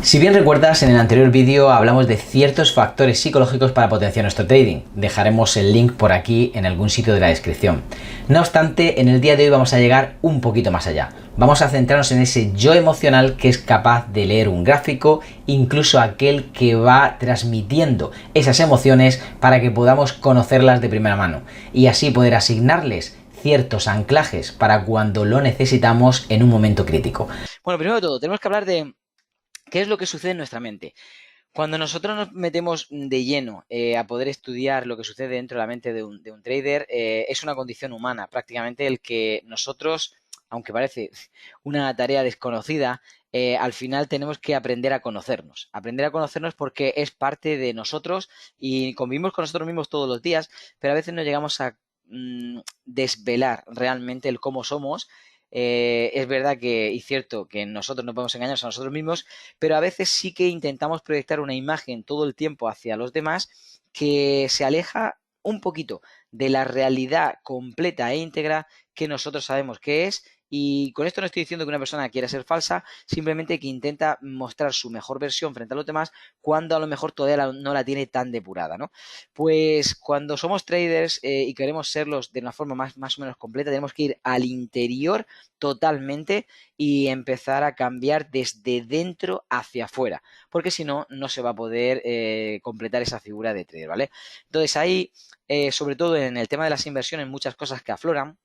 Si bien recuerdas, en el anterior vídeo hablamos de ciertos factores psicológicos para potenciar nuestro trading. Dejaremos el link por aquí en algún sitio de la descripción. No obstante, en el día de hoy vamos a llegar un poquito más allá. Vamos a centrarnos en ese yo emocional que es capaz de leer un gráfico, incluso aquel que va transmitiendo esas emociones para que podamos conocerlas de primera mano y así poder asignarles ciertos anclajes para cuando lo necesitamos en un momento crítico. Bueno, primero de todo, tenemos que hablar de qué es lo que sucede en nuestra mente. Cuando nosotros nos metemos de lleno a poder estudiar lo que sucede dentro de la mente de un trader, es una condición humana, prácticamente el que nosotros, aunque parece una tarea desconocida, al final tenemos que aprender a conocernos. Aprender a conocernos porque es parte de nosotros y convivimos con nosotros mismos todos los días, pero a veces no llegamos a desvelar realmente el cómo somos. Es verdad que, y cierto, que nosotros no podemos engañarnos a nosotros mismos, pero a veces sí que intentamos proyectar una imagen todo el tiempo hacia los demás que se aleja un poquito de la realidad completa e íntegra que nosotros sabemos que es. Y con esto no estoy diciendo que una persona quiera ser falsa, simplemente que intenta mostrar su mejor versión frente a los demás cuando a lo mejor todavía no la tiene tan depurada, ¿no? Pues cuando somos traders y queremos serlos de una forma más o menos completa, tenemos que ir al interior totalmente y empezar a cambiar desde dentro hacia afuera, porque si no, no se va a poder completar esa figura de trader, ¿vale? Entonces ahí, sobre todo en el tema de las inversiones, muchas cosas que afloran.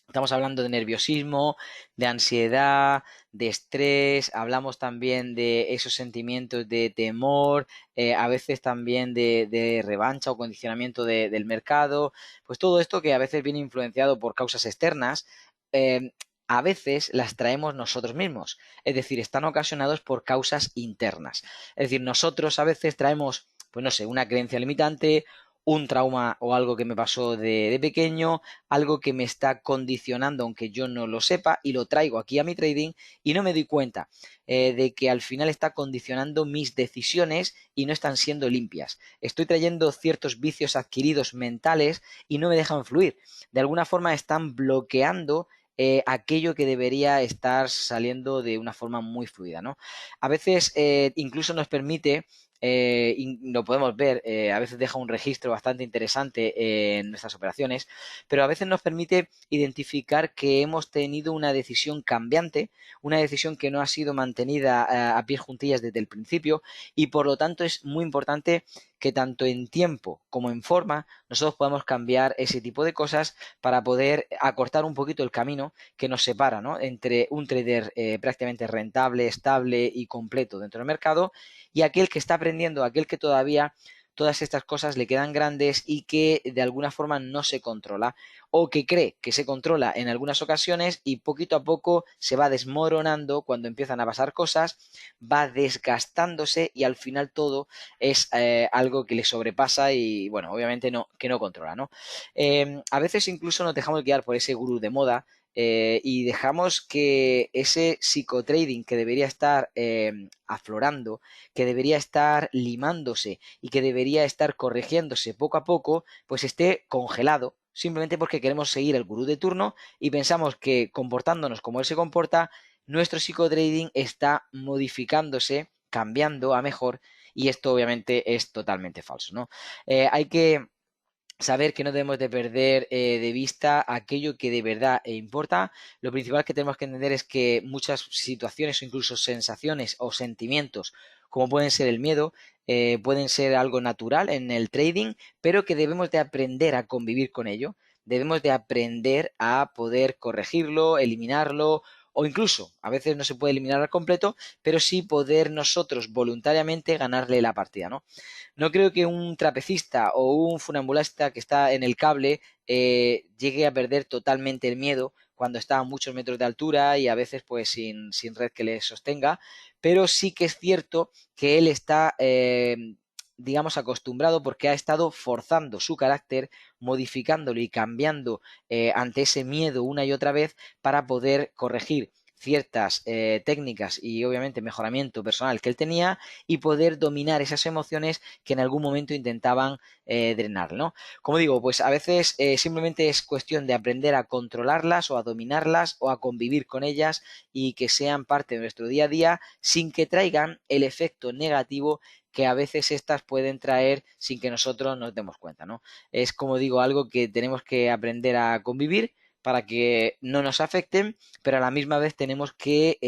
Estamos hablando de nerviosismo, de ansiedad, de estrés, hablamos también de esos sentimientos de temor, a veces también de revancha o condicionamiento del mercado, pues todo esto que a veces viene influenciado por causas externas, eh, a veces las traemos nosotros mismos, es decir, están ocasionados por causas internas. Es decir, nosotros a veces traemos, pues no sé, una creencia limitante, un trauma o algo que me pasó de pequeño, algo que me está condicionando aunque yo no lo sepa y lo traigo aquí a mi trading y no me doy cuenta de que al final está condicionando mis decisiones y no están siendo limpias. Estoy trayendo ciertos vicios adquiridos mentales y no me dejan fluir. De alguna forma están bloqueando aquello que debería estar saliendo de una forma muy fluida, ¿no? A veces incluso nos permite y lo podemos ver, a veces deja un registro bastante interesante en nuestras operaciones, pero a veces nos permite identificar que hemos tenido una decisión cambiante, una decisión que no ha sido mantenida a pies juntillas desde el principio y por lo tanto es muy importante que tanto en tiempo como en forma nosotros podamos cambiar ese tipo de cosas para poder acortar un poquito el camino que nos separa, ¿no?, entre un trader prácticamente rentable, estable y completo dentro del mercado y aquel que está aprendiendo, aquel que todavía todas estas cosas le quedan grandes y que de alguna forma no se controla o que cree que se controla en algunas ocasiones y poquito a poco se va desmoronando cuando empiezan a pasar cosas, va desgastándose y al final todo es algo que le sobrepasa y bueno, obviamente no, que no controla, ¿no? A veces incluso nos dejamos guiar por ese gurú de moda y dejamos que ese psicotrading que debería estar aflorando, que debería estar limándose y que debería estar corrigiéndose poco a poco, pues esté congelado simplemente porque queremos seguir el gurú de turno y pensamos que comportándonos como él se comporta, nuestro psicotrading está modificándose, cambiando a mejor y esto obviamente es totalmente falso, ¿no? Hay que saber que no debemos de perder de vista aquello que de verdad importa. Lo principal que tenemos que entender es que muchas situaciones o incluso sensaciones o sentimientos, como pueden ser el miedo, pueden ser algo natural en el trading, pero que debemos de aprender a convivir con ello. Debemos de aprender a poder corregirlo, eliminarlo o incluso, a veces no se puede eliminar al completo, pero sí poder nosotros voluntariamente ganarle la partida, ¿no? No creo que un trapecista o un funambulista que está en el cable llegue a perder totalmente el miedo cuando está a muchos metros de altura y a veces pues sin red que le sostenga, pero sí que es cierto que él está, digamos, acostumbrado porque ha estado forzando su carácter, modificándolo y cambiando ante ese miedo una y otra vez para poder corregir ciertas técnicas y obviamente mejoramiento personal que él tenía y poder dominar esas emociones que en algún momento intentaban drenar, ¿no? Como digo, pues a veces simplemente es cuestión de aprender a controlarlas o a dominarlas o a convivir con ellas y que sean parte de nuestro día a día sin que traigan el efecto negativo que a veces estas pueden traer sin que nosotros nos demos cuenta, ¿no? Es, como digo, algo que tenemos que aprender a convivir para que no nos afecten, pero a la misma vez tenemos que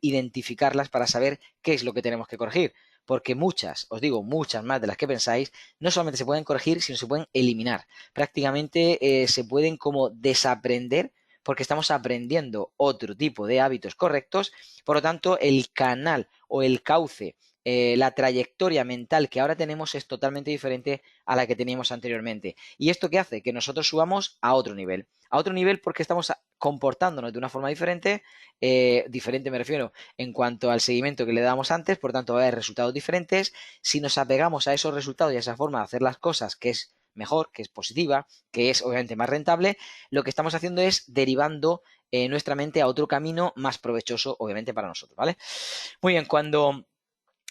identificarlas para saber qué es lo que tenemos que corregir. Porque muchas, os digo, muchas más de las que pensáis, no solamente se pueden corregir, sino se pueden eliminar. Prácticamente se pueden como desaprender porque estamos aprendiendo otro tipo de hábitos correctos. Por lo tanto, el canal o el cauce, la trayectoria mental que ahora tenemos es totalmente diferente a la que teníamos anteriormente. ¿Y esto qué hace? Que nosotros subamos a otro nivel. A otro nivel porque estamos comportándonos de una forma diferente, diferente me refiero en cuanto al seguimiento que le damos antes, por tanto va a haber resultados diferentes. Si nos apegamos a esos resultados y a esa forma de hacer las cosas, que es mejor, que es positiva, que es obviamente más rentable, lo que estamos haciendo es derivando nuestra mente a otro camino más provechoso, obviamente, para nosotros, ¿vale? Muy bien, cuando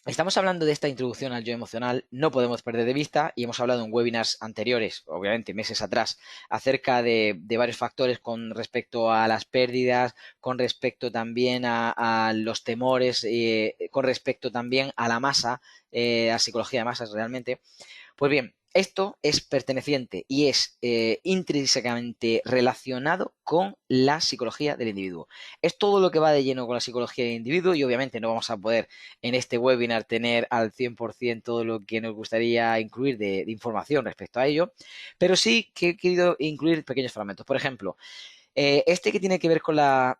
estamos hablando de esta introducción al yo emocional, no podemos perder de vista, y hemos hablado en webinars anteriores, obviamente meses atrás, acerca de varios factores con respecto a las pérdidas, con respecto también a los temores, con respecto también a la masa, a psicología de masas realmente. Pues bien, esto es perteneciente y es intrínsecamente relacionado con la psicología del individuo. Es todo lo que va de lleno con la psicología del individuo y obviamente no vamos a poder en este webinar tener al 100% todo lo que nos gustaría incluir de información respecto a ello, pero sí que he querido incluir pequeños fragmentos. Por ejemplo, este que tiene que ver con la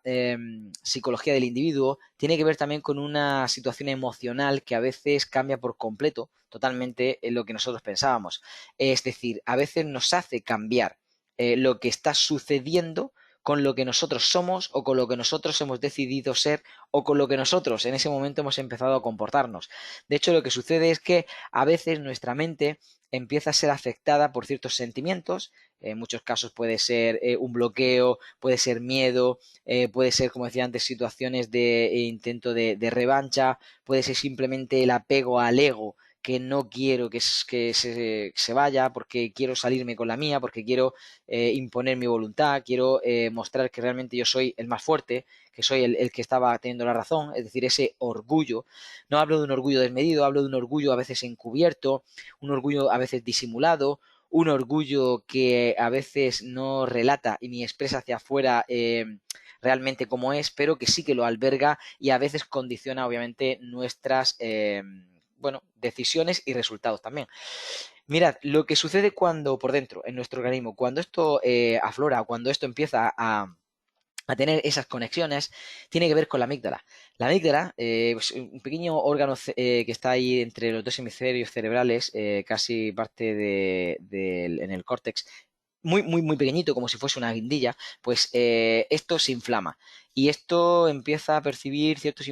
psicología del individuo, tiene que ver también con una situación emocional que a veces cambia por completo totalmente en lo que nosotros pensábamos. Es decir, a veces nos hace cambiar lo que está sucediendo con lo que nosotros somos o con lo que nosotros hemos decidido ser o con lo que nosotros en ese momento hemos empezado a comportarnos. De hecho, lo que sucede es que a veces nuestra mente empieza a ser afectada por ciertos sentimientos. En muchos casos puede ser un bloqueo, puede ser miedo, puede ser, como decía antes, situaciones de intento de revancha, puede ser simplemente el apego al ego, que no quiero que se vaya porque quiero salirme con la mía, porque quiero imponer mi voluntad, quiero mostrar que realmente yo soy el más fuerte, que soy el que estaba teniendo la razón, es decir, ese orgullo. No hablo de un orgullo desmedido, hablo de un orgullo a veces encubierto, un orgullo a veces disimulado, un orgullo que a veces no relata y ni expresa hacia afuera realmente cómo es, pero que sí que lo alberga y a veces condiciona obviamente nuestras bueno, decisiones y resultados también. Mirad, lo que sucede cuando por dentro, en nuestro organismo, cuando esto aflora, cuando esto empieza a tener esas conexiones, tiene que ver con la amígdala. La amígdala, pues un pequeño órgano que está ahí entre los dos hemisferios cerebrales, casi parte en el córtex, muy, muy, muy pequeñito, como si fuese una guindilla, pues esto se inflama. Y esto empieza a percibir ciertos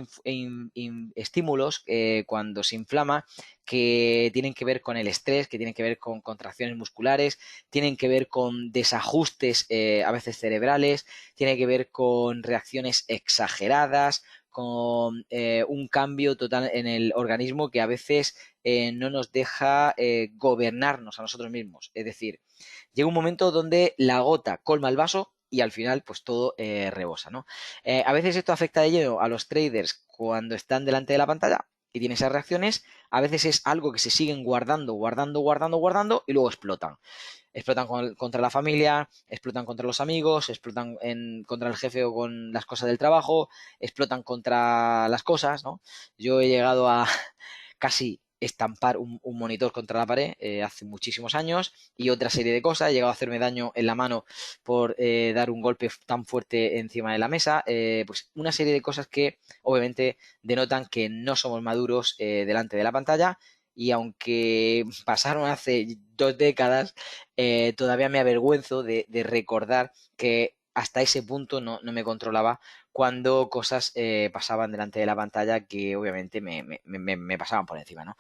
estímulos cuando se inflama que tienen que ver con el estrés, que tienen que ver con contracciones musculares, tienen que ver con desajustes a veces cerebrales, tiene que ver con reacciones exageradas, con un cambio total en el organismo que a veces no nos deja gobernarnos a nosotros mismos. Es decir, llega un momento donde la gota colma el vaso y al final pues todo rebosa, ¿no? A veces esto afecta de lleno a los traders cuando están delante de la pantalla y tienen esas reacciones, a veces es algo que se siguen guardando, guardando, guardando, guardando y luego explotan. Explotan contra la familia, explotan contra los amigos, explotan contra el jefe o con las cosas del trabajo, explotan contra las cosas, ¿no? Yo he llegado a casi estampar un monitor contra la pared hace muchísimos años y otra serie de cosas. He llegado a hacerme daño en la mano por dar un golpe tan fuerte encima de la mesa. Pues una serie de cosas que obviamente denotan que no somos maduros delante de la pantalla y aunque pasaron hace 2 décadas, todavía me avergüenzo de recordar que hasta ese punto no me controlaba cuando cosas pasaban delante de la pantalla que obviamente me pasaban por encima, ¿no?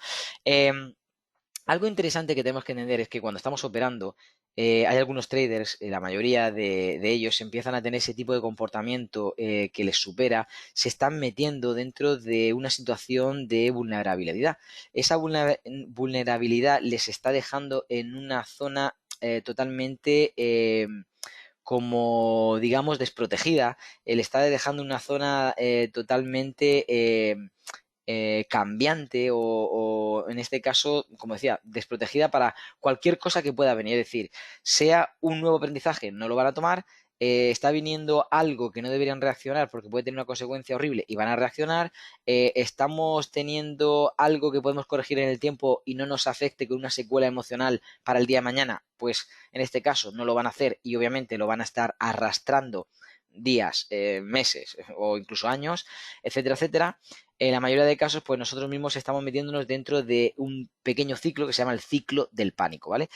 Algo interesante que tenemos que entender es que cuando estamos operando, hay algunos traders, la mayoría de ellos empiezan a tener ese tipo de comportamiento que les supera, se están metiendo dentro de una situación de vulnerabilidad. Esa vulnerabilidad les está dejando en una zona totalmente como, digamos, desprotegida. Le está dejando una zona totalmente cambiante o, en este caso, como decía, desprotegida para cualquier cosa que pueda venir. Es decir, sea un nuevo aprendizaje, no lo van a tomar. Está viniendo algo que no deberían reaccionar porque puede tener una consecuencia horrible y van a reaccionar. Estamos teniendo algo que podemos corregir en el tiempo y no nos afecte con una secuela emocional para el día de mañana, pues en este caso no lo van a hacer y obviamente lo van a estar arrastrando días, meses o incluso años, etcétera, etcétera. En la mayoría de casos, pues nosotros mismos estamos metiéndonos dentro de un pequeño ciclo que se llama el ciclo del pánico, ¿vale?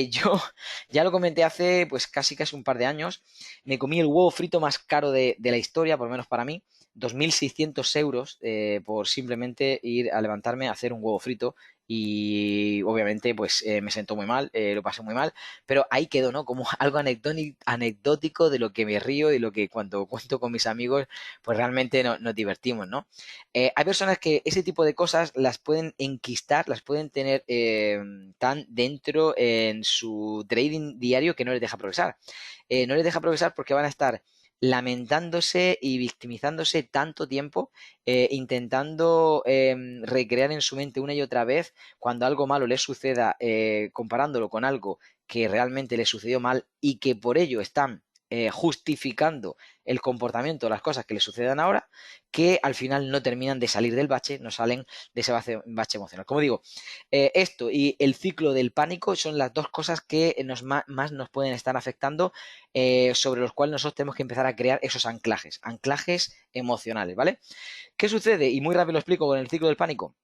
Yo ya lo comenté hace pues casi un par de años, me comí el huevo frito más caro de la historia, por lo menos para mí, 2.600 euros por simplemente ir a levantarme a hacer un huevo frito y obviamente pues me sentó muy mal, lo pasé muy mal, pero ahí quedó, ¿no? Como algo anecdótico de lo que me río y lo que cuando cuento con mis amigos pues realmente nos divertimos, ¿no? Hay personas que ese tipo de cosas las pueden enquistar, las pueden tener tan dentro en su trading diario que no les deja progresar. No les deja progresar porque van a estar lamentándose y victimizándose tanto tiempo, intentando recrear en su mente una y otra vez cuando algo malo les suceda, comparándolo con algo que realmente les sucedió mal y que por ello están justificando el comportamiento, las cosas que les sucedan ahora, que al final no terminan de salir del bache, no salen de ese bache emocional. Como digo, esto y el ciclo del pánico son las dos cosas que más nos pueden estar afectando, sobre los cuales nosotros tenemos que empezar a crear esos anclajes emocionales, ¿vale? ¿Qué sucede? Y muy rápido lo explico con el ciclo del pánico.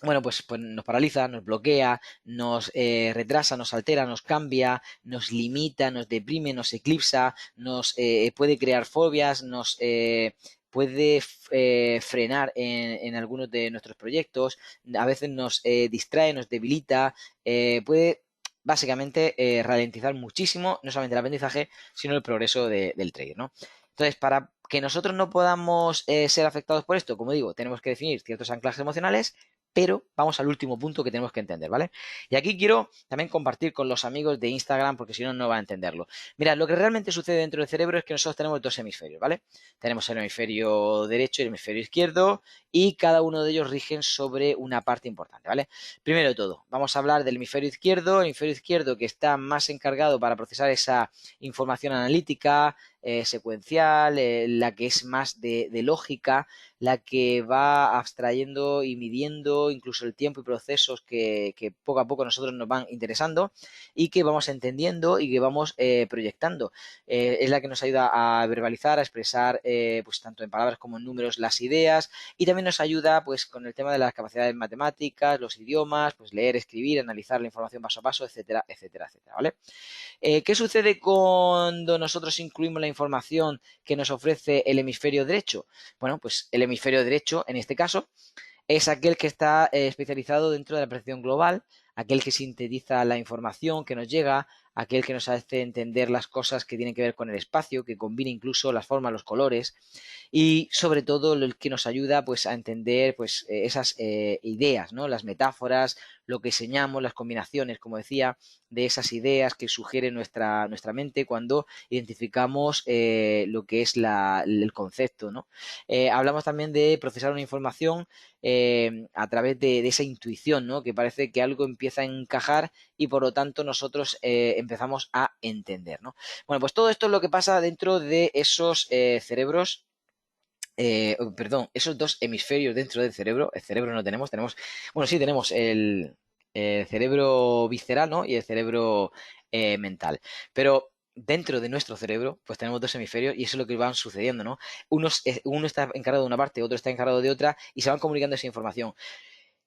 Bueno, pues nos paraliza, nos bloquea, nos retrasa, nos altera, nos cambia, nos limita, nos deprime, nos eclipsa, nos puede crear fobias, nos puede frenar en algunos de nuestros proyectos, a veces nos distrae, nos debilita, puede básicamente ralentizar muchísimo, no solamente el aprendizaje, sino el progreso del trader, ¿no? Entonces, para que nosotros no podamos ser afectados por esto, como digo, tenemos que definir ciertos anclajes emocionales, pero vamos al último punto que tenemos que entender, ¿vale? Y aquí quiero también compartir con los amigos de Instagram, porque si no, no van a entenderlo. Mira, lo que realmente sucede dentro del cerebro es que nosotros tenemos dos hemisferios, ¿vale? Tenemos el hemisferio derecho y el hemisferio izquierdo, y cada uno de ellos rigen sobre una parte importante, ¿vale? Primero de todo, vamos a hablar del hemisferio izquierdo, el hemisferio izquierdo que está más encargado para procesar esa información analítica, secuencial, la que es más de lógica, la que va abstrayendo y midiendo incluso el tiempo y procesos que poco a poco nosotros nos van interesando y que vamos entendiendo y que vamos proyectando. Es la que nos ayuda a verbalizar, a expresar pues tanto en palabras como en números las ideas, y también nos ayuda pues con el tema de las capacidades matemáticas, los idiomas, pues leer, escribir, analizar la información paso a paso, etcétera, etcétera, etcétera, ¿vale? ¿Qué sucede cuando nosotros incluimos la información que nos ofrece el hemisferio derecho? Bueno, pues el hemisferio derecho, en este caso, es aquel que está especializado dentro de la percepción global, aquel que sintetiza la información que nos llega, aquel que nos hace entender las cosas que tienen que ver con el espacio, que combina incluso las formas, los colores, y sobre todo el que nos ayuda pues a entender pues esas ideas, ¿no? Las metáforas, lo que enseñamos, las combinaciones, como decía, de esas ideas que sugiere nuestra mente cuando identificamos lo que es el concepto, ¿no? Hablamos también de procesar una información a través de esa intuición, ¿no? Que parece que algo empieza a encajar y por lo tanto nosotros empezamos a entender, ¿no? Bueno, pues todo esto es lo que pasa dentro de esos cerebros, perdón, esos dos hemisferios dentro del cerebro. El cerebro no tenemos, bueno, sí tenemos el cerebro visceral, ¿no? Y el cerebro mental. Pero dentro de nuestro cerebro, pues tenemos dos hemisferios y eso es lo que van sucediendo, ¿no? Uno está encargado de una parte, otro está encargado de otra y se van comunicando esa información.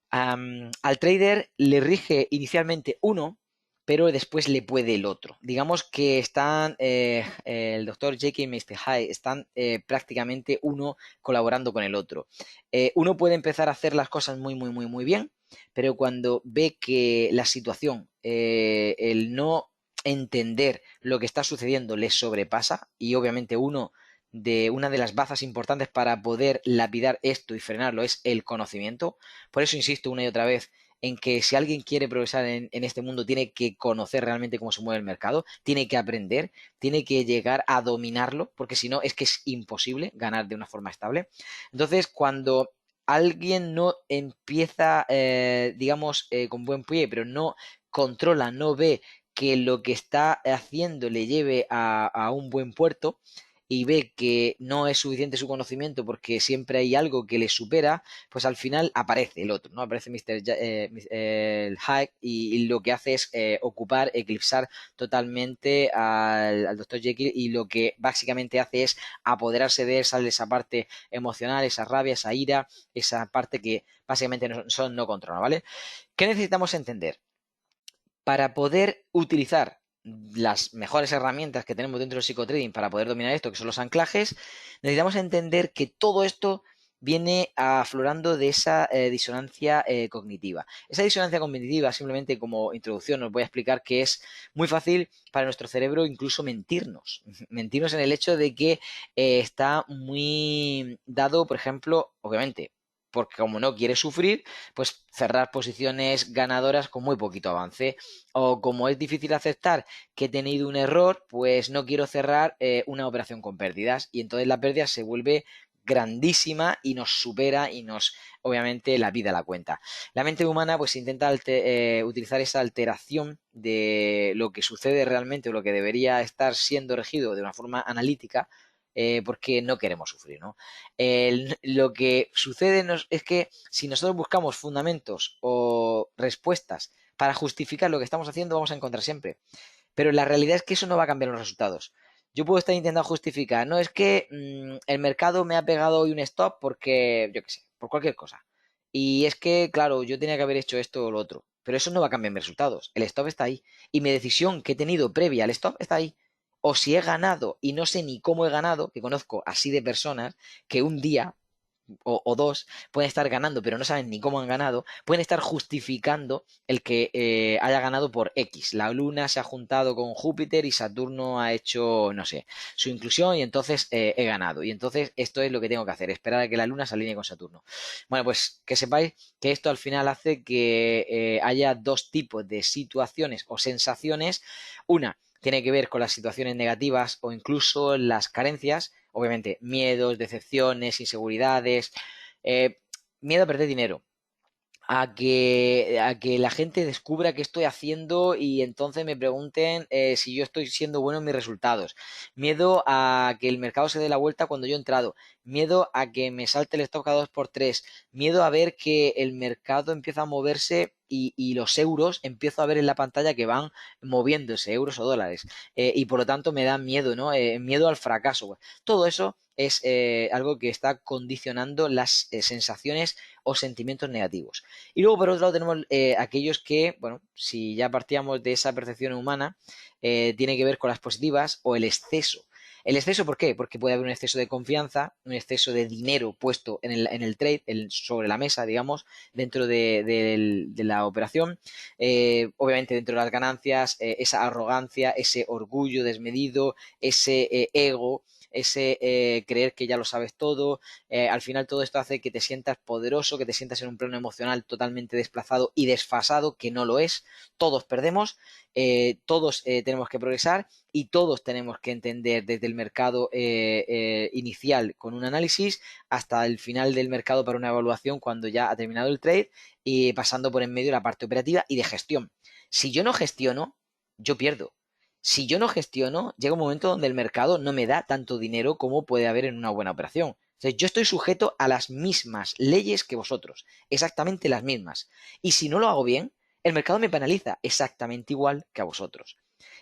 Al trader le rige inicialmente uno, pero después le puede el otro. Digamos que están, el doctor Jekyll y Mr. Hyde están prácticamente uno colaborando con el otro. Uno puede empezar a hacer las cosas muy bien, pero cuando ve que la situación, el no entender lo que está sucediendo les sobrepasa y obviamente una de las bazas importantes para poder lapidar esto y frenarlo es el conocimiento. Por eso insisto una y otra vez en que si alguien quiere progresar en este mundo tiene que conocer realmente cómo se mueve el mercado, tiene que aprender, tiene que llegar a dominarlo, porque si no es que es imposible ganar de una forma estable. Entonces, cuando alguien no empieza, digamos, con buen pie, pero no controla, no ve que lo que está haciendo le lleve a un buen puerto y ve que no es suficiente su conocimiento porque siempre hay algo que le supera, pues al final aparece el otro, ¿no? Aparece el Hyde y lo que hace es ocupar, eclipsar totalmente al Dr. Jekyll y lo que básicamente hace es apoderarse de él, sale esa parte emocional, esa rabia, esa ira, esa parte que básicamente no controla, ¿vale? ¿Qué necesitamos entender? Para poder utilizar las mejores herramientas que tenemos dentro del psicotrading para poder dominar esto, que son los anclajes, necesitamos entender que todo esto viene aflorando de esa disonancia cognitiva. Esa disonancia cognitiva, simplemente como introducción, os voy a explicar que es muy fácil para nuestro cerebro incluso mentirnos. Mentirnos en el hecho de que está muy dado, por ejemplo, obviamente, porque como no quiere sufrir, pues cerrar posiciones ganadoras con muy poquito avance. O como es difícil aceptar que he tenido un error, pues no quiero cerrar una operación con pérdidas. Y entonces la pérdida se vuelve grandísima y nos supera y nos, obviamente, la vida la cuenta. La mente humana pues intenta utilizar esa alteración de lo que sucede realmente o lo que debería estar siendo regido de una forma analítica porque no queremos sufrir, ¿no? Lo que sucede es que si nosotros buscamos fundamentos o respuestas para justificar lo que estamos haciendo, vamos a encontrar siempre. Pero la realidad es que eso no va a cambiar los resultados. Yo puedo estar intentando justificar, no es que el mercado me ha pegado hoy un stop porque, yo qué sé, por cualquier cosa. Y es que, claro, yo tenía que haber hecho esto o lo otro. Pero eso no va a cambiar mis resultados. El stop está ahí. Y mi decisión que he tenido previa al stop está ahí. O si he ganado y no sé ni cómo he ganado, que conozco así de personas que un día o dos pueden estar ganando, pero no saben ni cómo han ganado, pueden estar justificando el que haya ganado por X. La Luna se ha juntado con Júpiter y Saturno ha hecho, no sé, su inclusión y entonces he ganado. Y entonces esto es lo que tengo que hacer, esperar a que la Luna se alinee con Saturno. Bueno, pues que sepáis que esto al final hace que haya dos tipos de situaciones o sensaciones. Una tiene que ver con las situaciones negativas o incluso las carencias, obviamente miedos, decepciones, inseguridades, eh, miedo a perder dinero, a que la gente descubra qué estoy haciendo y entonces me pregunten si yo estoy siendo bueno en mis resultados. Miedo a que el mercado se dé la vuelta cuando yo he entrado. Miedo a que me salte el stock a 2x3. Miedo a ver que el mercado empieza a moverse y los euros empiezo a ver en la pantalla que van moviéndose, euros o dólares. Y por lo tanto me da miedo, ¿no? Miedo al fracaso. Todo eso es algo que está condicionando las sensaciones o sentimientos negativos. Y luego, por otro lado, tenemos aquellos que, bueno, si ya partíamos de esa percepción humana, tiene que ver con las positivas o el exceso. ¿El exceso por qué? Porque puede haber un exceso de confianza, un exceso de dinero puesto en el trade, sobre la mesa, digamos, dentro de la operación. Obviamente dentro de las ganancias, esa arrogancia, ese orgullo desmedido, ese ego, ese creer que ya lo sabes todo. Al final todo esto hace que te sientas poderoso, que te sientas en un plano emocional totalmente desplazado y desfasado, que no lo es. Todos perdemos, todos tenemos que progresar y todos tenemos que entender desde el mercado inicial con un análisis hasta el final del mercado para una evaluación cuando ya ha terminado el trade y pasando por en medio la parte operativa y de gestión. Si yo no gestiono, yo pierdo. Si yo no gestiono, llega un momento donde el mercado no me da tanto dinero como puede haber en una buena operación. O sea, yo estoy sujeto a las mismas leyes que vosotros, exactamente las mismas. Y si no lo hago bien, el mercado me penaliza exactamente igual que a vosotros.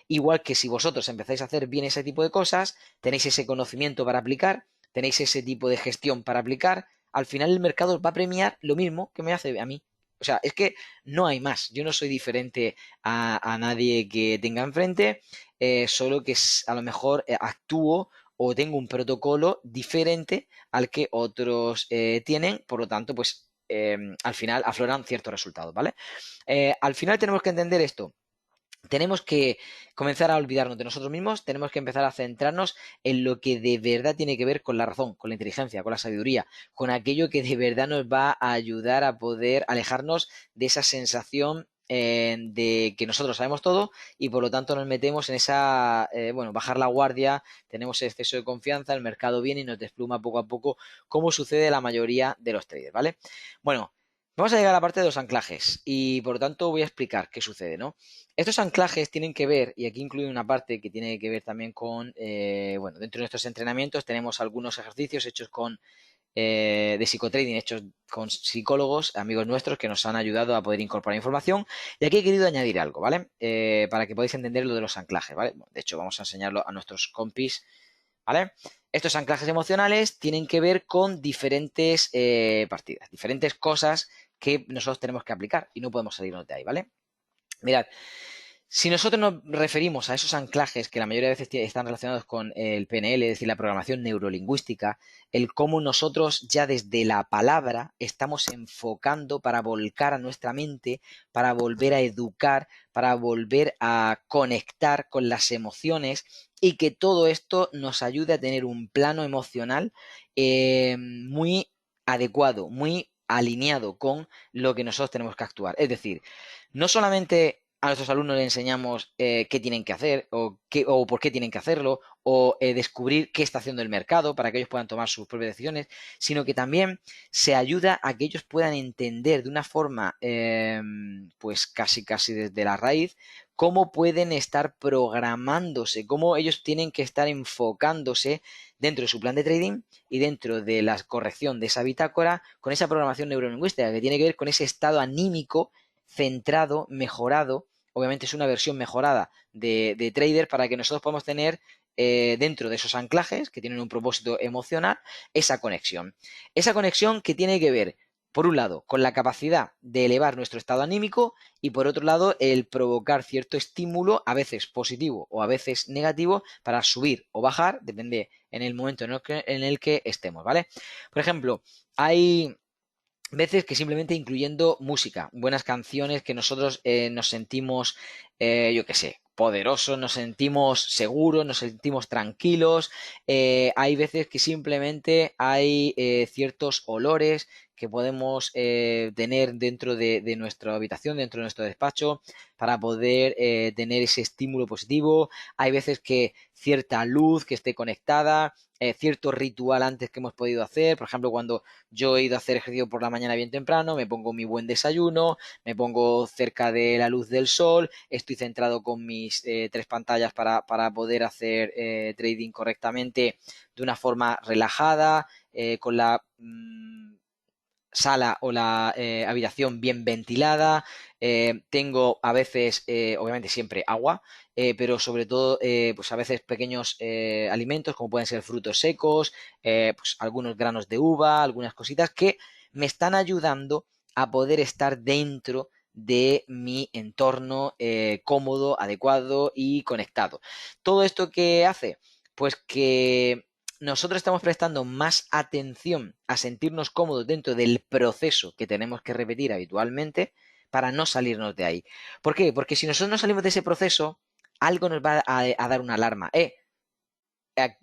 Igual que si vosotros empezáis a hacer bien ese tipo de cosas, tenéis ese conocimiento para aplicar, tenéis ese tipo de gestión para aplicar, al final el mercado os va a premiar lo mismo que me hace a mí. O sea, es que no hay más. Yo no soy diferente a nadie que tenga enfrente, solo que a lo mejor actúo o tengo un protocolo diferente al que otros tienen, por lo tanto, pues al final afloran ciertos resultados, ¿vale? Al final tenemos que entender esto tenemos que comenzar a olvidarnos de nosotros mismos, tenemos que empezar a centrarnos en lo que de verdad tiene que ver con la razón, con la inteligencia, con la sabiduría, con aquello que de verdad nos va a ayudar a poder alejarnos de esa sensación de que nosotros sabemos todo y por lo tanto nos metemos en esa, bueno, bajar la guardia, tenemos exceso de confianza, el mercado viene y nos despluma poco a poco, como sucede a la mayoría de los traders, ¿vale? Bueno, vamos a llegar a la parte de los anclajes y por lo tanto voy a explicar qué sucede, ¿no? Estos anclajes tienen que ver, y aquí incluye una parte que tiene que ver también con, bueno, dentro de nuestros entrenamientos tenemos algunos ejercicios hechos con, de psicotrading, hechos con psicólogos, amigos nuestros, que nos han ayudado a poder incorporar información. Y aquí he querido añadir algo, ¿vale? Para que podáis entender lo de los anclajes, ¿vale? Bueno, de hecho, vamos a enseñarlo a nuestros compis, ¿vale? Estos anclajes emocionales tienen que ver con diferentes partidas, diferentes cosas que nosotros tenemos que aplicar y no podemos salirnos de ahí, ¿vale? Mirad, si nosotros nos referimos a esos anclajes que la mayoría de veces están relacionados con el PNL, es decir, la programación neurolingüística, el cómo nosotros ya desde la palabra estamos enfocando para volcar a nuestra mente, para volver a educar, para volver a conectar con las emociones y que todo esto nos ayude a tener un plano emocional muy adecuado, muy alineado con lo que nosotros tenemos que actuar. Es decir, no solamente a nuestros alumnos les enseñamos qué tienen que hacer o por qué tienen que hacerlo o descubrir qué está haciendo el mercado para que ellos puedan tomar sus propias decisiones, sino que también se ayuda a que ellos puedan entender de una forma pues casi desde la raíz cómo pueden estar programándose, cómo ellos tienen que estar enfocándose dentro de su plan de trading y dentro de la corrección de esa bitácora con esa programación neurolingüística que tiene que ver con ese estado anímico centrado, mejorado. Obviamente es una versión mejorada de trader para que nosotros podamos tener dentro de esos anclajes que tienen un propósito emocional, esa conexión. Esa conexión que tiene que ver, por un lado, con la capacidad de elevar nuestro estado anímico y por otro lado, el provocar cierto estímulo, a veces positivo o a veces negativo, para subir o bajar, depende en el momento en el que estemos, ¿vale? Por ejemplo, hay veces que simplemente incluyendo música, buenas canciones que nosotros nos sentimos, yo qué sé, poderosos, nos sentimos seguros, nos sentimos tranquilos. Hay veces que simplemente hay ciertos olores que podemos tener dentro de nuestra habitación, dentro de nuestro despacho, para poder tener ese estímulo positivo. Hay veces que cierta luz que esté conectada, cierto ritual antes que hemos podido hacer, por ejemplo, cuando yo he ido a hacer ejercicio por la mañana bien temprano, me pongo mi buen desayuno, me pongo cerca de la luz del sol, estoy centrado con mis tres pantallas para poder hacer trading correctamente de una forma relajada, con la sala o la habitación bien ventilada. Tengo a veces, obviamente siempre agua, pero sobre todo, pues a veces pequeños alimentos como pueden ser frutos secos, pues algunos granos de uva, algunas cositas que me están ayudando a poder estar dentro de mi entorno cómodo, adecuado y conectado. ¿Todo esto qué hace? Pues que nosotros estamos prestando más atención a sentirnos cómodos dentro del proceso que tenemos que repetir habitualmente para no salirnos de ahí. ¿Por qué? Porque si nosotros no salimos de ese proceso, algo nos va a dar una alarma.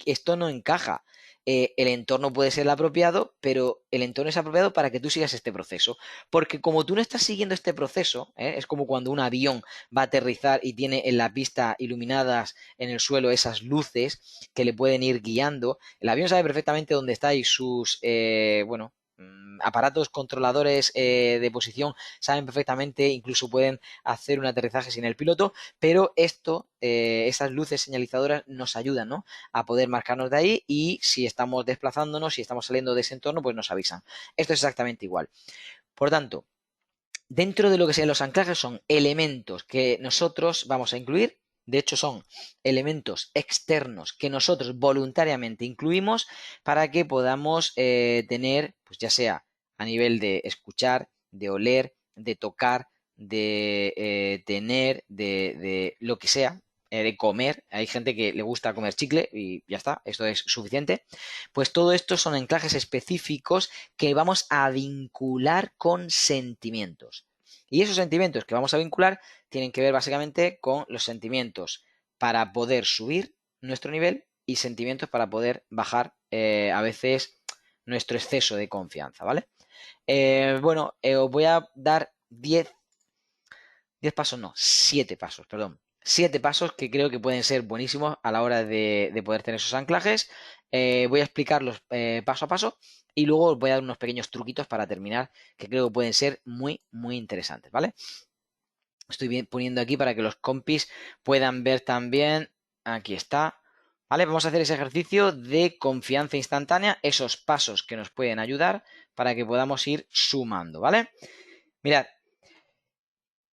Esto no encaja. El entorno puede ser el apropiado, pero el entorno es apropiado para que tú sigas este proceso. Porque como tú no estás siguiendo este proceso, es como cuando un avión va a aterrizar y tiene en la pista iluminadas en el suelo esas luces que le pueden ir guiando. El avión sabe perfectamente dónde está y sus, bueno, aparatos controladores de posición saben perfectamente, incluso pueden hacer un aterrizaje sin el piloto, pero esto, esas luces señalizadoras nos ayudan, ¿no?, a poder marcarnos de ahí y si estamos desplazándonos, si estamos saliendo de ese entorno, pues nos avisan. Esto es exactamente igual. Por tanto, dentro de lo que sean los anclajes son elementos que nosotros vamos a incluir. De hecho, son elementos externos que nosotros voluntariamente incluimos para que podamos tener, pues ya sea a nivel de escuchar, de oler, de tocar, de tener, de lo que sea, de comer. Hay gente que le gusta comer chicle y ya está, esto es suficiente. Pues todo esto son anclajes específicos que vamos a vincular con sentimientos. Y esos sentimientos que vamos a vincular tienen que ver básicamente con los sentimientos para poder subir nuestro nivel y sentimientos para poder bajar a veces nuestro exceso de confianza, ¿vale? Bueno, os voy a dar 10 pasos, no, 7 pasos, perdón. 7 pasos que creo que pueden ser buenísimos a la hora de poder tener esos anclajes. Voy a explicarlos paso a paso y luego os voy a dar unos pequeños truquitos para terminar que creo que pueden ser muy, muy interesantes, ¿vale? Estoy poniendo aquí para que los compis puedan ver también. Aquí está. ¿Vale? Vamos a hacer ese ejercicio de confianza instantánea, esos pasos que nos pueden ayudar para que podamos ir sumando, ¿vale? Mirad,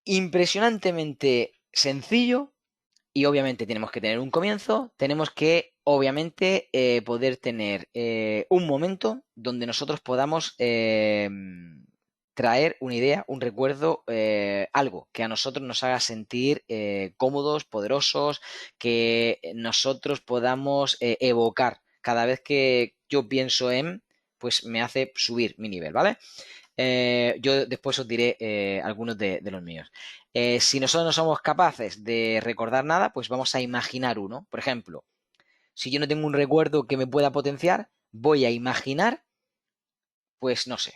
impresionantemente sencillo y obviamente tenemos que tener un comienzo, tenemos que obviamente poder tener un momento donde nosotros podamos traer una idea, un recuerdo, algo que a nosotros nos haga sentir cómodos, poderosos, que nosotros podamos evocar cada vez que yo pienso en, pues me hace subir mi nivel, ¿vale? Yo después os diré algunos de los míos. Si nosotros no somos capaces de recordar nada, pues vamos a imaginar uno. Por ejemplo, si yo no tengo un recuerdo que me pueda potenciar, voy a imaginar, pues no sé,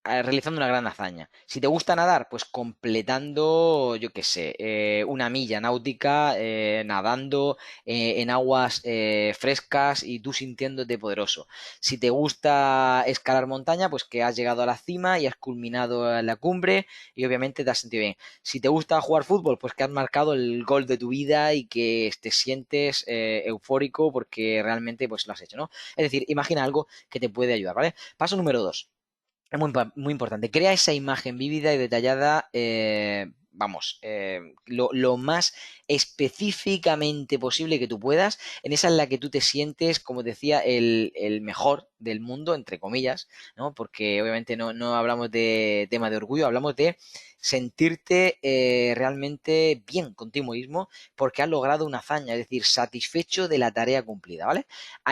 realizando una gran hazaña. Si te gusta nadar, pues completando, yo qué sé, una milla náutica, nadando en aguas frescas y tú sintiéndote poderoso. Si te gusta escalar montaña, pues que has llegado a la cima y has culminado en la cumbre y obviamente te has sentido bien. Si te gusta jugar fútbol, pues que has marcado el gol de tu vida y que te sientes eufórico porque realmente pues lo has hecho, ¿no? Es decir, imagina algo que te puede ayudar, ¿vale? Paso número 2. Es muy importante. Crea esa imagen vívida y detallada, vamos, lo más específicamente posible que tú puedas. En esa en la que tú te sientes, como decía, el mejor del mundo, entre comillas, ¿no? Porque obviamente no hablamos de tema de orgullo, hablamos de sentirte realmente bien contigo mismo porque has logrado una hazaña, es decir, satisfecho de la tarea cumplida, ¿vale?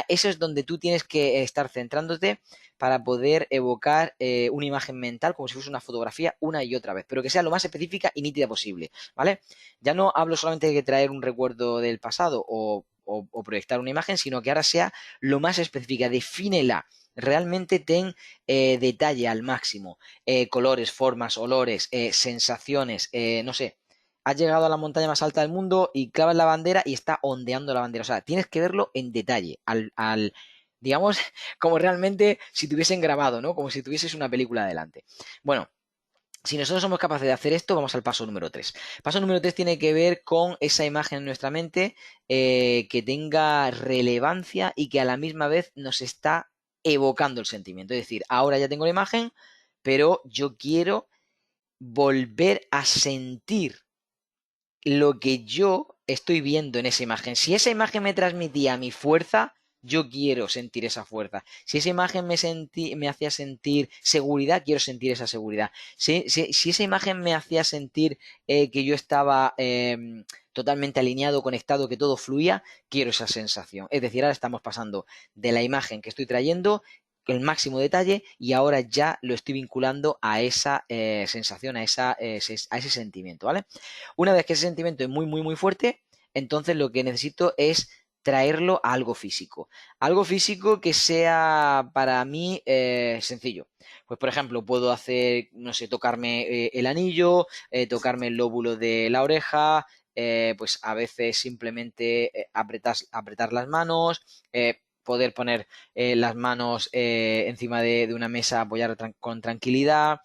Eso es donde tú tienes que estar centrándote para poder evocar una imagen mental como si fuese una fotografía una y otra vez, pero que sea lo más específica y nítida posible, ¿vale? Ya no hablo solamente de traer un recuerdo del pasado o proyectar una imagen, sino que ahora sea lo más específica, defínela. Realmente ten detalle al máximo, colores, formas, olores, sensaciones, no sé, has llegado a la montaña más alta del mundo y clavas la bandera y está ondeando la bandera. O sea, tienes que verlo en detalle, digamos, como realmente si tuviesen grabado, ¿no? Como si tuvieses una película adelante. Bueno, si nosotros somos capaces de hacer esto, vamos al paso número 3. Paso número 3 tiene que ver con esa imagen en nuestra mente que tenga relevancia y que a la misma vez nos está evocando el sentimiento. Es decir, ahora ya tengo la imagen, pero yo quiero volver a sentir lo que yo estoy viendo en esa imagen. Si esa imagen me transmitía mi fuerza, yo quiero sentir esa fuerza. Si esa imagen me hacía sentir seguridad, quiero sentir esa seguridad. Si esa imagen me hacía sentir que yo estaba totalmente alineado, conectado, que todo fluía, quiero esa sensación. Es decir, ahora estamos pasando de la imagen que estoy trayendo el máximo detalle y ahora ya lo estoy vinculando a esa sensación, a ese sentimiento, ¿vale? Una vez que ese sentimiento es muy, muy, muy fuerte, entonces lo que necesito es traerlo a algo físico. Algo físico que sea para mí sencillo. Pues, por ejemplo, puedo hacer, no sé, tocarme el anillo, tocarme el lóbulo de la oreja, pues a veces simplemente apretar las manos, poder poner las manos encima de una mesa, apoyar con tranquilidad,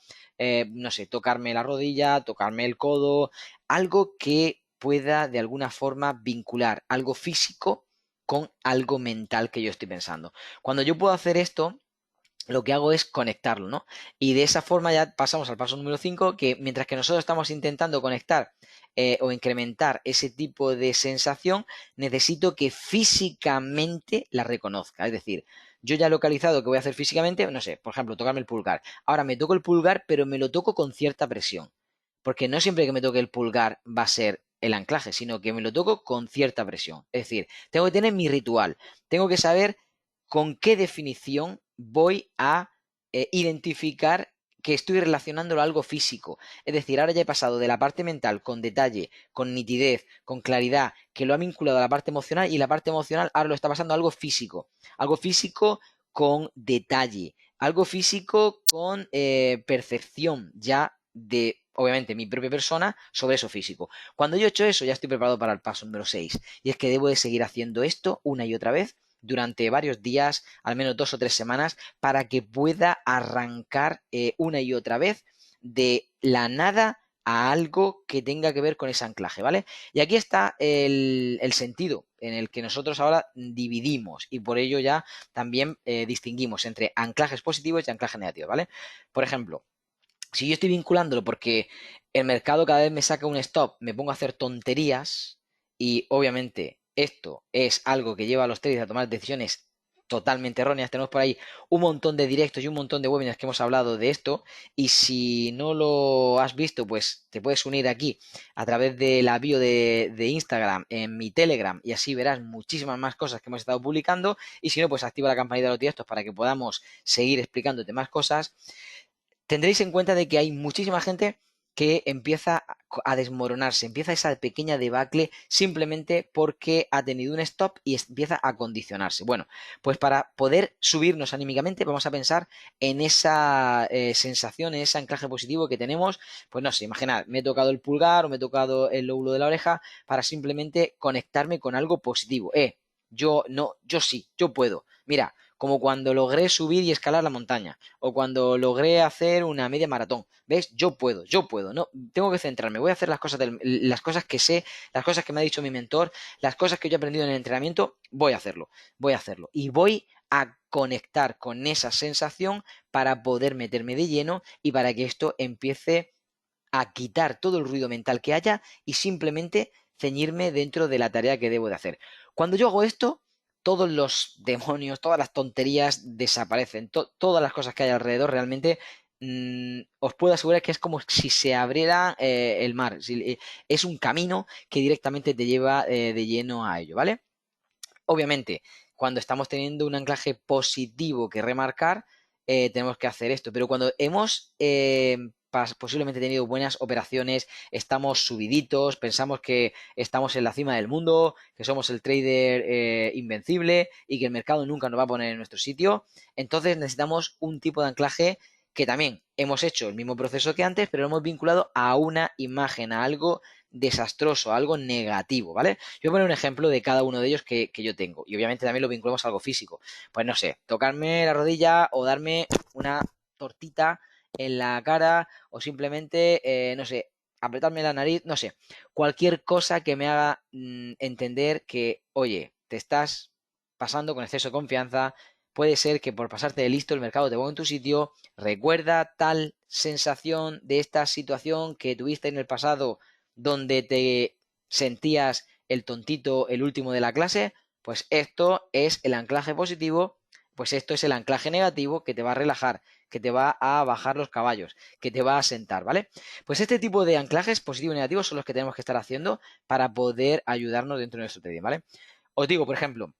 no sé, tocarme la rodilla, tocarme el codo, algo que pueda de alguna forma vincular algo físico con algo mental que yo estoy pensando. Cuando yo puedo hacer esto, lo que hago es conectarlo, ¿no? Y de esa forma ya pasamos al paso número 5, que mientras que nosotros estamos intentando conectar o incrementar ese tipo de sensación, necesito que físicamente la reconozca. Es decir, yo ya he localizado que voy a hacer físicamente, no sé, por ejemplo, tocarme el pulgar. Ahora me toco el pulgar, pero me lo toco con cierta presión. Porque no siempre que me toque el pulgar va a ser el anclaje, sino que me lo toco con cierta presión. Es decir, tengo que tener mi ritual. Tengo que saber con qué definición voy a identificar que estoy relacionándolo a algo físico. Es decir, ahora ya he pasado de la parte mental con detalle, con nitidez, con claridad, que lo ha vinculado a la parte emocional y la parte emocional ahora lo está pasando a algo físico. Algo físico con detalle, algo físico con percepción ya de, obviamente, mi propia persona sobre eso físico. Cuando yo he hecho eso, ya estoy preparado para el paso número 6. Y es que debo de seguir haciendo esto una y otra vez durante varios días, al menos 2 o 3 semanas, para que pueda arrancar una y otra vez de la nada a algo que tenga que ver con ese anclaje, ¿vale? Y aquí está el sentido en el que nosotros ahora dividimos y por ello ya también distinguimos entre anclajes positivos y anclajes negativos, ¿vale? Por ejemplo, si yo estoy vinculándolo porque el mercado cada vez me saca un stop, me pongo a hacer tonterías y obviamente esto es algo que lleva a los traders a tomar decisiones totalmente erróneas. Tenemos por ahí un montón de directos y un montón de webinars que hemos hablado de esto y si no lo has visto, pues te puedes unir aquí a través de la bio de Instagram en mi Telegram y así verás muchísimas más cosas que hemos estado publicando y si no, pues activa la campanita de los directos para que podamos seguir explicándote más cosas. Tendréis en cuenta de que hay muchísima gente que empieza a desmoronarse, empieza esa pequeña debacle simplemente porque ha tenido un stop y empieza a condicionarse. Bueno, pues para poder subirnos anímicamente vamos a pensar en esa sensación, en ese anclaje positivo que tenemos, pues no sé, imaginad, me he tocado el pulgar o me he tocado el lóbulo de la oreja para simplemente conectarme con algo positivo. Yo no, yo sí, yo puedo. Mira, como cuando logré subir y escalar la montaña, o cuando logré hacer una media maratón. ¿Ves? Yo puedo, no, tengo que centrarme, voy a hacer las cosas que sé, las cosas que me ha dicho mi mentor, las cosas que yo he aprendido en el entrenamiento, voy a hacerlo. Y voy a conectar con esa sensación para poder meterme de lleno y para que esto empiece a quitar todo el ruido mental que haya y simplemente ceñirme dentro de la tarea que debo de hacer. Cuando yo hago esto, todos los demonios, todas las tonterías desaparecen, todas las cosas que hay alrededor realmente os puedo asegurar que es como si se abriera el mar. Es un camino que directamente te lleva de lleno a ello, ¿vale? Obviamente, cuando estamos teniendo un anclaje positivo que remarcar, tenemos que hacer esto. Pero cuando hemos posiblemente tenido buenas operaciones, estamos subiditos, pensamos que estamos en la cima del mundo, que somos el trader invencible y que el mercado nunca nos va a poner en nuestro sitio, entonces necesitamos un tipo de anclaje que también hemos hecho el mismo proceso que antes, pero lo hemos vinculado a una imagen, a algo desastroso, a algo negativo, ¿vale? Yo voy a poner un ejemplo de cada uno de ellos que yo tengo. Y obviamente también lo vinculamos a algo físico. Pues no sé, tocarme la rodilla o darme una tortita en la cara o simplemente, no sé, apretarme la nariz, no sé. Cualquier cosa que me haga entender que, oye, te estás pasando con exceso de confianza. Puede ser que por pasarte de listo el mercado te ponga en tu sitio. Recuerda tal sensación de esta situación que tuviste en el pasado donde te sentías el tontito, el último de la clase, pues esto es el anclaje positivo, pues esto es el anclaje negativo que te va a relajar, que te va a bajar los caballos, que te va a sentar, ¿vale? Pues este tipo de anclajes positivo y negativo son los que tenemos que estar haciendo para poder ayudarnos dentro de nuestro trading, ¿vale? Os digo, por ejemplo,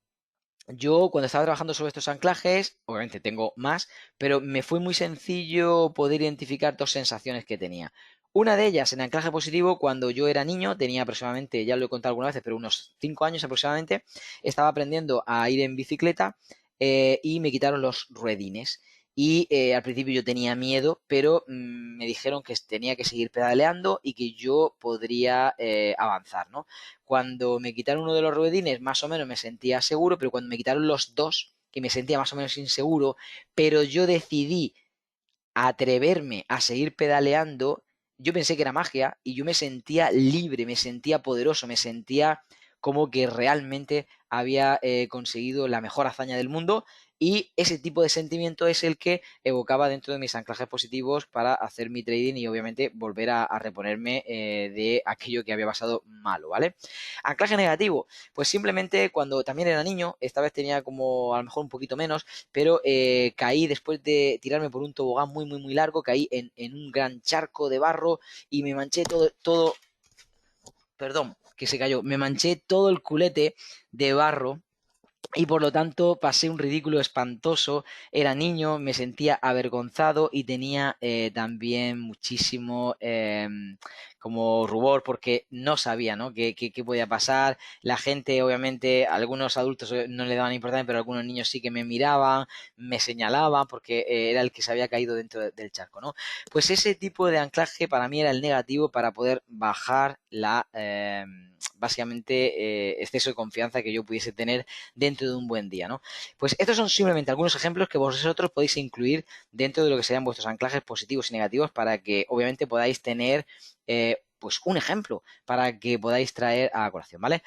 yo cuando estaba trabajando sobre estos anclajes, obviamente tengo más, pero me fue muy sencillo poder identificar dos sensaciones que tenía. Una de ellas en anclaje positivo, cuando yo era niño, tenía aproximadamente, ya lo he contado alguna vez, pero unos 5 años aproximadamente, estaba aprendiendo a ir en bicicleta y me quitaron los ruedines. Y al principio yo tenía miedo, pero me dijeron que tenía que seguir pedaleando y que yo podría avanzar, ¿no? Cuando me quitaron uno de los ruedines, más o menos me sentía seguro, pero cuando me quitaron los dos, que me sentía más o menos inseguro, pero yo decidí atreverme a seguir pedaleando, yo pensé que era magia y yo me sentía libre, me sentía poderoso, me sentía como que realmente había conseguido la mejor hazaña del mundo y ese tipo de sentimiento es el que evocaba dentro de mis anclajes positivos para hacer mi trading y obviamente volver a reponerme de aquello que había pasado malo, ¿vale? Anclaje negativo, pues simplemente cuando también era niño, esta vez tenía como a lo mejor un poquito menos, pero caí después de tirarme por un tobogán muy largo, caí en un gran charco de barro y me manché todo, perdón, que se cayó, me manché todo el culete de barro Y por lo tanto pasé un ridículo espantoso, era niño, me sentía avergonzado y tenía también muchísimo como rubor porque no sabía, ¿no? ¿Qué podía pasar? La gente, obviamente, algunos adultos no le daban importancia, pero algunos niños sí que me miraban, me señalaban porque era el que se había caído dentro del charco, ¿no? Pues ese tipo de anclaje para mí era el negativo para poder bajar la... básicamente exceso de confianza que yo pudiese tener dentro de un buen día, ¿no? Pues estos son simplemente algunos ejemplos que vosotros podéis incluir dentro de lo que serían vuestros anclajes positivos y negativos para que obviamente podáis tener pues un ejemplo para que podáis traer a colación, ¿vale?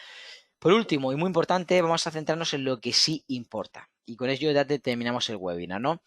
Por último y muy importante, vamos a centrarnos en lo que sí importa. Y con ello ya terminamos el webinar, ¿no?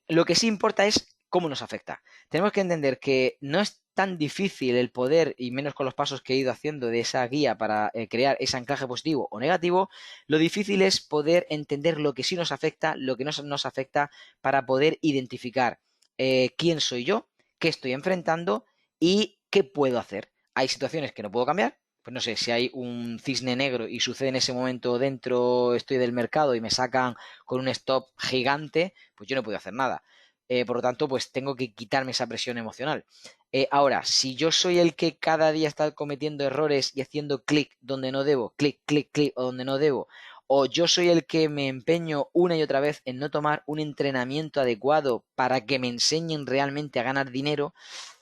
Lo que sí importa es cómo nos afecta. Tenemos que entender que no es tan difícil el poder, y menos con los pasos que he ido haciendo de esa guía para crear ese anclaje positivo o negativo, lo difícil es poder entender lo que sí nos afecta, lo que no nos afecta, para poder identificar quién soy yo, qué estoy enfrentando y qué puedo hacer. Hay situaciones que no puedo cambiar, pues no sé, si hay un cisne negro y sucede en ese momento dentro, estoy del mercado y me sacan con un stop gigante, pues yo no puedo hacer nada. Por lo tanto, pues tengo que quitarme esa presión emocional. Ahora, si yo soy el que cada día está cometiendo errores y haciendo clic donde no debo, clic, clic, clic, o donde no debo, o yo soy el que me empeño una y otra vez en no tomar un entrenamiento adecuado para que me enseñen realmente a ganar dinero,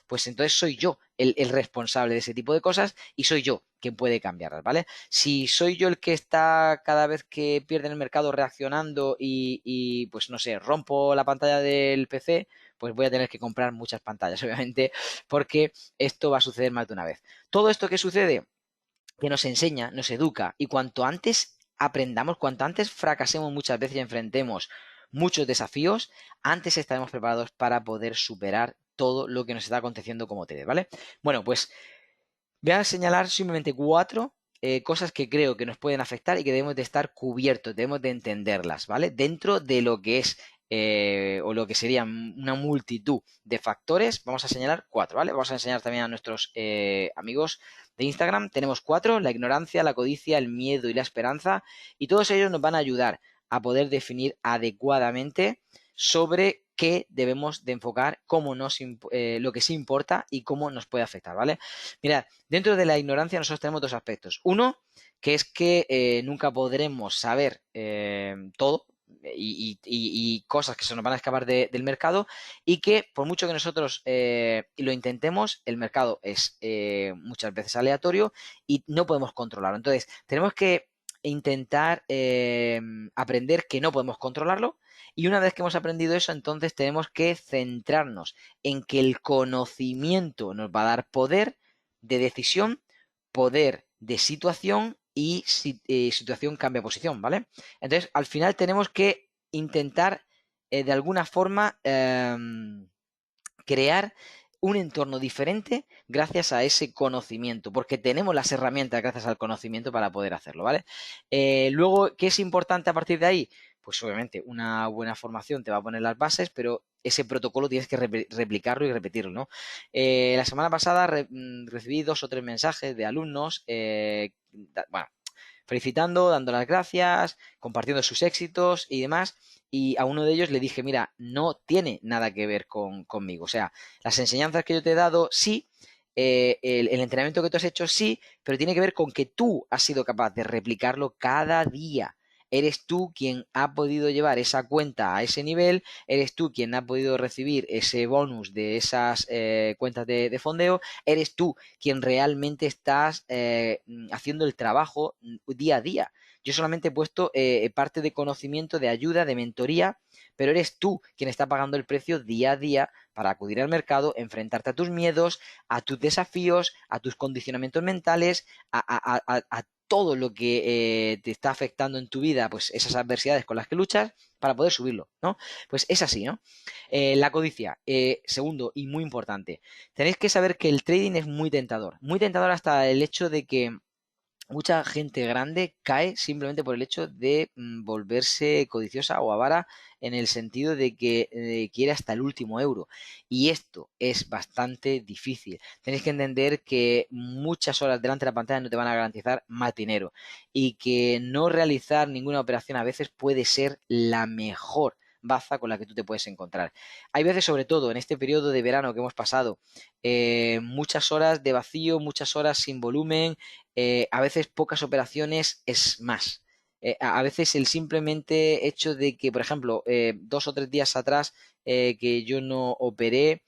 pues entonces soy yo el responsable de ese tipo de cosas y soy yo quien puede cambiarlas, ¿vale? Si soy yo el que está cada vez que pierde en el mercado reaccionando pues no sé, rompo la pantalla del PC, pues voy a tener que comprar muchas pantallas, obviamente, porque esto va a suceder más de una vez. Todo esto que sucede, que nos enseña, nos educa, y cuanto antes aprendamos, cuanto antes fracasemos muchas veces y enfrentemos muchos desafíos, antes estaremos preparados para poder superar todo lo que nos está aconteciendo como TD, ¿vale? Bueno, pues voy a señalar simplemente 4 cosas que creo que nos pueden afectar y que debemos de estar cubiertos, debemos de entenderlas, ¿vale? Dentro de lo que es o lo que sería una multitud de factores, vamos a señalar 4, ¿vale? Vamos a enseñar también a nuestros amigos de Instagram. Tenemos 4: la ignorancia, la codicia, el miedo y la esperanza, y todos ellos nos van a ayudar a poder definir adecuadamente sobre qué debemos de enfocar, lo que sí importa y cómo nos puede afectar, ¿vale? Mirad, dentro de la ignorancia nosotros tenemos 2 aspectos. Uno, que es que nunca podremos saber todo y cosas que se nos van a escapar del mercado, y que por mucho que nosotros lo intentemos, el mercado es muchas veces aleatorio y no podemos controlarlo. Entonces, tenemos que intentar aprender que no podemos controlarlo, y una vez que hemos aprendido eso, entonces tenemos que centrarnos en que el conocimiento nos va a dar poder de decisión, poder de situación y situación cambia posición, ¿vale? Entonces, al final tenemos que intentar de alguna forma crear un entorno diferente gracias a ese conocimiento, porque tenemos las herramientas gracias al conocimiento para poder hacerlo, ¿vale? Luego, ¿qué es importante a partir de ahí? Pues obviamente una buena formación te va a poner las bases, pero ese protocolo tienes que replicarlo y repetirlo, ¿no? La semana pasada recibí 2 o 3 mensajes de alumnos, bueno, felicitando, dando las gracias, compartiendo sus éxitos y demás. Y a uno de ellos le dije, mira, no tiene nada que ver conmigo. O sea, las enseñanzas que yo te he dado, sí, el entrenamiento que tú has hecho, sí, pero tiene que ver con que tú has sido capaz de replicarlo cada día. Eres tú quien ha podido llevar esa cuenta a ese nivel, eres tú quien ha podido recibir ese bonus de esas cuentas de fondeo, eres tú quien realmente estás haciendo el trabajo día a día. Yo solamente he puesto parte de conocimiento, de ayuda, de mentoría, pero eres tú quien está pagando el precio día a día para acudir al mercado, enfrentarte a tus miedos, a tus desafíos, a tus condicionamientos mentales, a todo lo que te está afectando en tu vida, pues esas adversidades con las que luchas, para poder subirlo, ¿no? Pues es así, ¿no? La codicia, segundo y muy importante. Tenéis que saber que el trading es muy tentador hasta el hecho de que mucha gente grande cae simplemente por el hecho de volverse codiciosa o avara en el sentido de que quiere hasta el último euro. Y esto es bastante difícil. Tenéis que entender que muchas horas delante de la pantalla no te van a garantizar más dinero y que no realizar ninguna operación a veces puede ser la mejor baza con la que tú te puedes encontrar. Hay veces, sobre todo en este periodo de verano que hemos pasado, muchas horas de vacío, muchas horas sin volumen, a veces pocas operaciones es más. A veces el simplemente hecho de que, por ejemplo, 2 o 3 días atrás que yo no operé,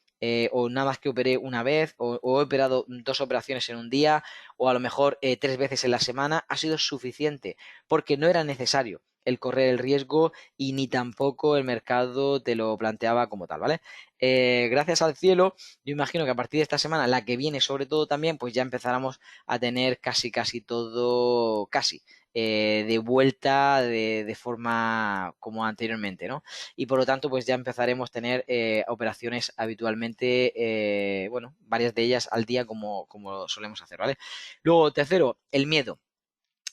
o nada más que operé una vez, o he operado 2 operaciones en un día, o a lo mejor 3 veces en la semana, ha sido suficiente, porque no era necesario el correr el riesgo y ni tampoco el mercado te lo planteaba como tal, ¿vale? Gracias al cielo, yo imagino que a partir de esta semana, la que viene sobre todo también, pues ya empezáramos a tener casi todo, casi, de vuelta de forma como anteriormente, ¿no? Y por lo tanto, pues ya empezaremos a tener operaciones habitualmente, bueno, varias de ellas al día como solemos hacer, ¿vale? Luego, tercero, el miedo.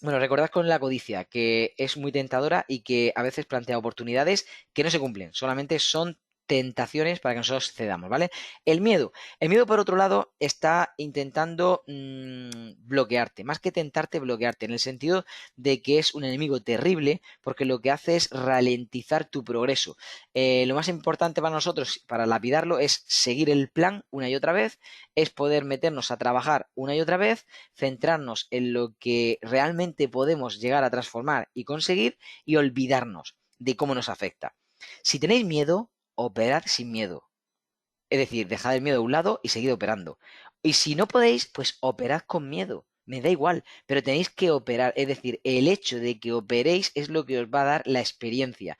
Bueno, recordad con la codicia que es muy tentadora y que a veces plantea oportunidades que no se cumplen, solamente son tentaciones para que nosotros cedamos, ¿vale? El miedo. El miedo, por otro lado, está intentando bloquearte, más que tentarte, bloquearte, en el sentido de que es un enemigo terrible porque lo que hace es ralentizar tu progreso. Lo más importante para nosotros, para lapidarlo, es seguir el plan una y otra vez, es poder meternos a trabajar una y otra vez, centrarnos en lo que realmente podemos llegar a transformar y conseguir y olvidarnos de cómo nos afecta. Si tenéis miedo, operad sin miedo. Es decir, dejad el miedo a un lado y seguid operando. Y si no podéis, pues operad con miedo. Me da igual, pero tenéis que operar. Es decir, el hecho de que operéis es lo que os va a dar la experiencia.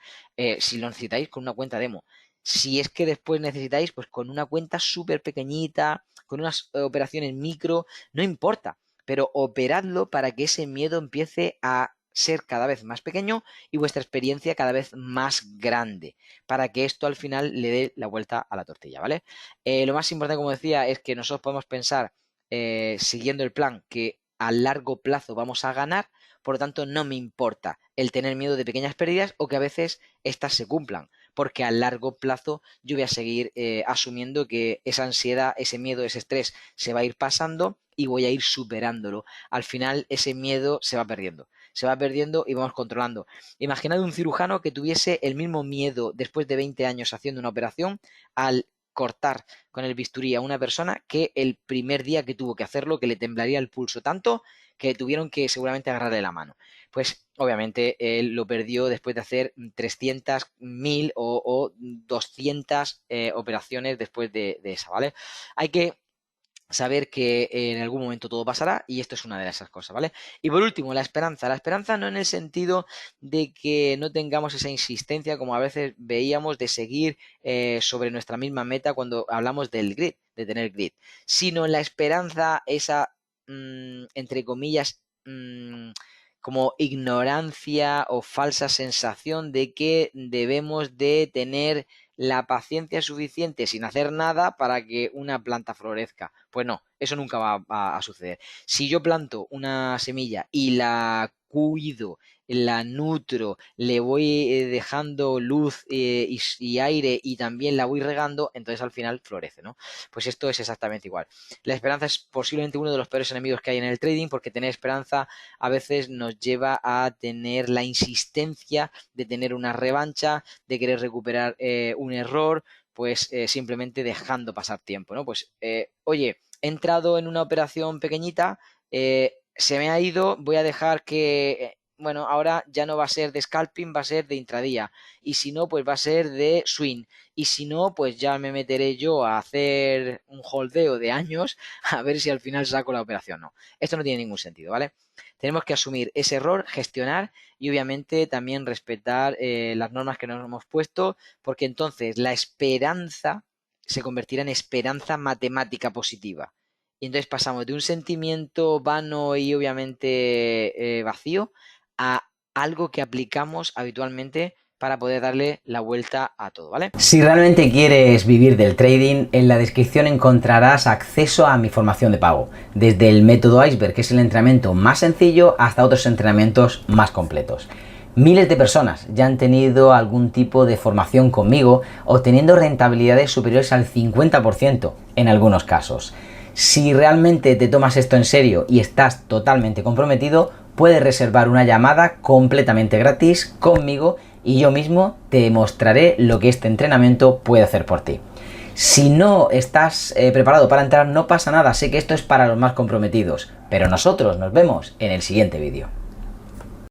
Si lo necesitáis con una cuenta demo. Si es que después necesitáis, pues con una cuenta súper pequeñita, con unas operaciones micro, no importa. Pero operadlo para que ese miedo empiece a ser cada vez más pequeño y vuestra experiencia cada vez más grande, para que esto al final le dé la vuelta a la tortilla, ¿vale? Lo más importante, como decía, es que nosotros podemos pensar, siguiendo el plan, que a largo plazo vamos a ganar, por lo tanto no me importa el tener miedo de pequeñas pérdidas o que a veces estas se cumplan, porque a largo plazo yo voy a seguir asumiendo que esa ansiedad, ese miedo, ese estrés se va a ir pasando y voy a ir superándolo. Al final ese miedo se va perdiendo y vamos controlando. Imaginad un cirujano que tuviese el mismo miedo después de 20 años haciendo una operación al cortar con el bisturí a una persona que el primer día que tuvo que hacerlo, que le temblaría el pulso tanto que tuvieron que seguramente agarrarle la mano. Pues obviamente él lo perdió después de hacer 300, 1000 o 200 operaciones después de esa, ¿vale? Hay que saber que en algún momento todo pasará y esto es una de esas cosas, ¿vale? Y por último, la esperanza. La esperanza no en el sentido de que no tengamos esa insistencia como a veces veíamos de seguir sobre nuestra misma meta cuando hablamos del grid, de tener grid, sino en la esperanza esa, entre comillas, como ignorancia o falsa sensación de que debemos de tener la paciencia suficiente sin hacer nada para que una planta florezca. Pues no, eso nunca va a suceder. Si yo planto una semilla y la cuido, la nutro, le voy dejando luz y aire y también la voy regando, entonces al final florece, ¿no? Pues esto es exactamente igual. La esperanza es posiblemente uno de los peores enemigos que hay en el trading porque tener esperanza a veces nos lleva a tener la insistencia de tener una revancha, de querer recuperar un error, pues simplemente dejando pasar tiempo, ¿no? Pues, oye, he entrado en una operación pequeñita, se me ha ido, voy a dejar que, bueno, ahora ya no va a ser de scalping, va a ser de intradía, y si no, pues va a ser de swing, y si no, pues ya me meteré yo a hacer un holdeo de años a ver si al final saco la operación. No, esto no tiene ningún sentido, ¿vale? Tenemos que asumir ese error, gestionar y obviamente también respetar las normas que nos hemos puesto, porque entonces la esperanza se convertirá en esperanza matemática positiva. Y entonces pasamos de un sentimiento vano y obviamente vacío a algo que aplicamos habitualmente para poder darle la vuelta a todo, ¿vale? Si realmente quieres vivir del trading, en la descripción encontrarás acceso a mi formación de pago, desde el método Iceberg, que es el entrenamiento más sencillo, hasta otros entrenamientos más completos. Miles de personas ya han tenido algún tipo de formación conmigo, obteniendo rentabilidades superiores al 50% en algunos casos. Si realmente te tomas esto en serio y estás totalmente comprometido, puedes reservar una llamada completamente gratis conmigo y yo mismo te mostraré lo que este entrenamiento puede hacer por ti. Si no estás preparado para entrar, no pasa nada, sé que esto es para los más comprometidos, pero nosotros nos vemos en el siguiente vídeo.